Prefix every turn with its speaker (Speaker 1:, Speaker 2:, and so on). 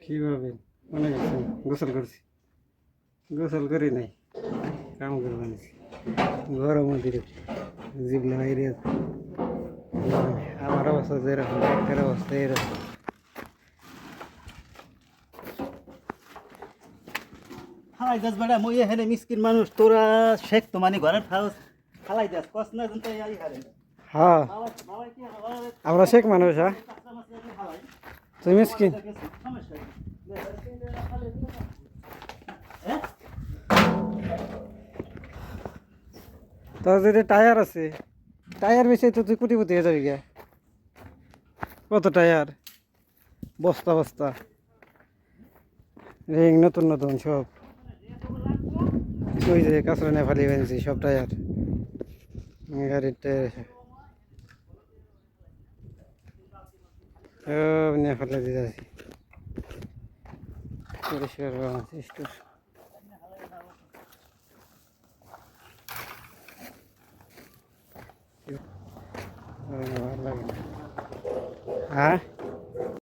Speaker 1: কিভাবে মনে গেছেন গোসল করছি গোসল করি নাই কাম করে বানিয়েছি গরম দিলে জিবলে বাইরে আমার অবস্থা যেরকম একটা অবস্থা এরকম
Speaker 2: হালাই যাস বেড়া মই এখানে মিসকিন মানুষ তোরা শেখ তো মানে ঘরের খাওয়া হালাই যাস কস না জানতে আই হারে
Speaker 1: হ্যাঁ
Speaker 2: বাবাই কি হালাই
Speaker 1: আমরা শেখ মানুষ হ্যাঁ
Speaker 2: কাঁচা মাছ দিয়ে হালাই
Speaker 1: তুমি মিসকিন
Speaker 2: সমস্যা হ্যাঁ
Speaker 1: তোর যদি টায়ার আছে টায়ার বেশি তো তুই কোটিপতি হয়ে যাবি গিয়া কত টায়ার বস্তা বস্তা রিং নতুন নতুন সব ওই যে কাঁচরা নিয়ে ফালিয়ে বানিয়েছি সব টায়ার গাড়ির টায়ার সব নিয়ে ফেলে দিয়ে যাচ্ছি পরিষ্কার বানাচ্ছি স্টোর ভালো লাগে না হ্যাঁ